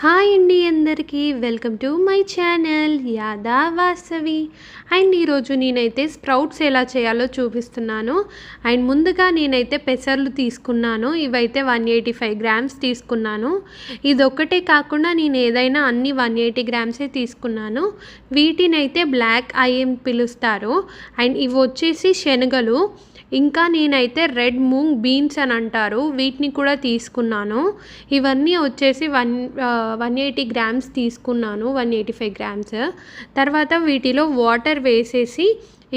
Hi అండి అందరికీ welcome to my channel Yada Vasavi. And ఈరోజు నేనైతే స్ప్రౌట్స్ ఎలా చేయాలో చూపిస్తున్నాను. అండ్ ముందుగా నేనైతే పెసర్లు తీసుకున్నాను. ఇవైతే 185 గ్రామ్స్ తీసుకున్నాను. ఇదొక్కటే కాకుండా నేను ఏదైనా అన్ని 180 గ్రామ్సే తీసుకున్నాను. వీటినైతే బ్లాక్ ఐ అని పిలుస్తారు. అండ్ ఇవి వచ్చేసి శనగలు. ఇంకా నేనైతే రెడ్ మూంగ్ బీన్స్ అని అంటారు, వీటిని కూడా తీసుకున్నాను. ఇవన్నీ వచ్చేసి 180 గ్రామ్స్ తీసుకున్నాను, 185 గ్రామ్స్. తర్వాత వీటిలో వాటర్ వేసేసి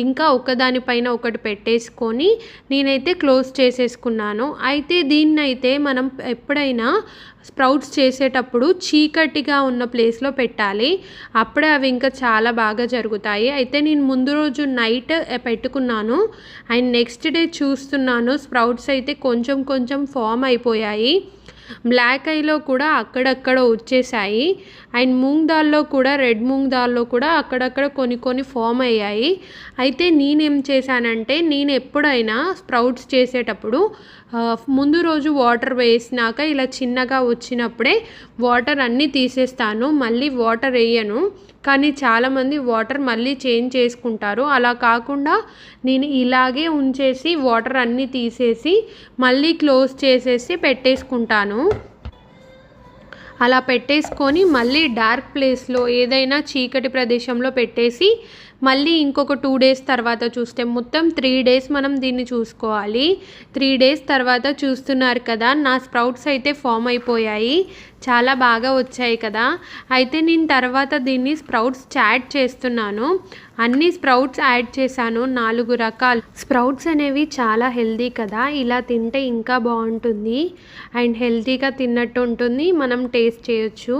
ఇంకా ఒకదానిపైన ఒకటి పెట్టేసుకొని నేనైతే క్లోజ్ చేసేసుకున్నాను. అయితే దీన్నైతే మనం ఎప్పుడైనా స్ప్రౌట్స్ చేసేటప్పుడు చీకటిగా ఉన్న ప్లేస్లో పెట్టాలి, అప్పుడే అవి ఇంకా చాలా బాగా జరుగుతాయి. అయితే నేను ముందు రోజు నైట్ పెట్టుకున్నాను అండ్ నెక్స్ట్ డే చూస్తున్నాను స్ప్రౌట్స్ అయితే కొంచెం కొంచెం ఫామ్ అయిపోయాయి. బ్లాక్ ఐలో కూడా అక్కడక్కడ వచ్చేసాయి. అండ్ మూంగ్ దాల్లో కూడా, రెడ్ మూంగ్ దాల్లో కూడా అక్కడక్కడ కొన్ని ఫామ్ అయ్యాయి. అయితే నేనేం చేశానంటే, నేను ఎప్పుడైనా స్ప్రౌట్స్ చేసేటప్పుడు ముందు రోజు వాటర్ వేసినాక ఇలా చిన్నగా వచ్చినప్పుడే వాటర్ అన్నీ తీసేస్తాను, మళ్ళీ వాటర్ వేయను. కానీ చాలామంది వాటర్ మళ్ళీ చేంజ్ చేసుకుంటారు. అలా కాకుండా నేను ఇలాగే ఉంచేసి వాటర్ అన్నీ తీసేసి మళ్ళీ క్లోజ్ చేసేసి పెట్టేసుకుంటాను. అలా పెట్టేసుకొని మళ్ళీ డార్క్ ప్లేస్లో ఏదైనా చీకటి ప్రదేశంలో పెట్టేసి మళ్ళీ ఇంకొక 2 డేస్ తర్వాత చూస్తే, మొత్తం 3 డేస్ మనం దీన్ని చూసుకోవాలి. 3 డేస్ తర్వాత చూస్తున్నారు కదా, నా స్ప్రౌట్స్ అయితే ఫామ్ అయిపోయాయి, చాలా బాగా వచ్చాయి కదా. అయితే నేను తర్వాత దీన్ని స్ప్రౌట్స్ చాట్ చేస్తున్నాను. అన్ని స్ప్రౌట్స్ యాడ్ చేశాను, 4 రకాలు. స్ప్రౌట్స్ అనేవి చాలా హెల్దీ కదా, ఇలా తింటే ఇంకా బాగుంటుంది అండ్ హెల్తీగా తిన్నట్టు ఉంటుంది, మనం టేస్ట్ చేయొచ్చు.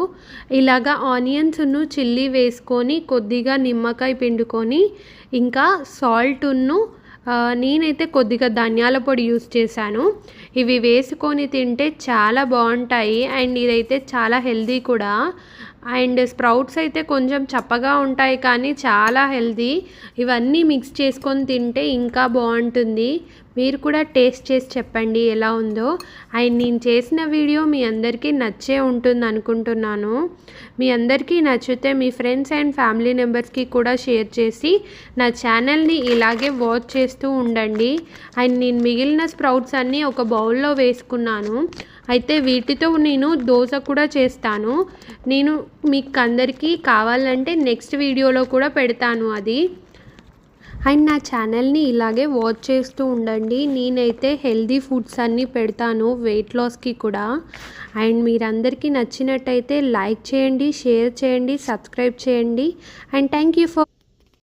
ఇలాగా ఆనియన్స్ను చిల్లీ వేసుకొని కొద్దిగా నిమ్మకాయ పిండుకొని ఇంకా సాల్ట్ను నేనైతే కొద్దిగా ధనియాల పొడి యూస్ చేశాను. ఇవి వేసుకొని తింటే చాలా బాగుంటాయి అండ్ ఇదైతే చాలా హెల్దీ కూడా. అండ్ స్ప్రౌట్స్ అయితే కొంచెం చప్పగా ఉంటాయి కానీ చాలా హెల్దీ. ఇవన్నీ మిక్స్ చేసుకొని తింటే ఇంకా బాగుంటుంది. మీరు కూడా టేస్ట్ చేసి చెప్పండి ఎలా ఉందో. అండ్ నేను చేసిన వీడియో మీ అందరికీ నచ్చే ఉంటుంది అనుకుంటున్నాను. మీ అందరికీ నచ్చితే మీ ఫ్రెండ్స్ అండ్ ఫ్యామిలీ మెంబర్స్కి కూడా షేర్ చేసి నా ఛానల్ని ఇలాగే వాచ్ చేస్తూ ఉండండి. అండ్ నేను మిగిలిన స్ప్రౌట్స్ అన్నీ ఒక బౌల్లో వేసుకున్నాను. అయితే వీటితో నేను దోశ కూడా చేస్తాను. నేను మీకు అందరికీ కావాలంటే నెక్స్ట్ వీడియోలో కూడా పెడతాను అది. అండ్ నా ఛానల్ని ఇలాగే వాచ్ చేస్తూ ఉండండి. నేనైతే హెల్దీ ఫుడ్స్ అన్నీ పెడతాను, వెయిట్ లాస్కి కూడా. అండ్ మీరందరికీ నచ్చినట్టయితే లైక్ చేయండి, షేర్ చేయండి, సబ్స్క్రైబ్ చేయండి. And thank you for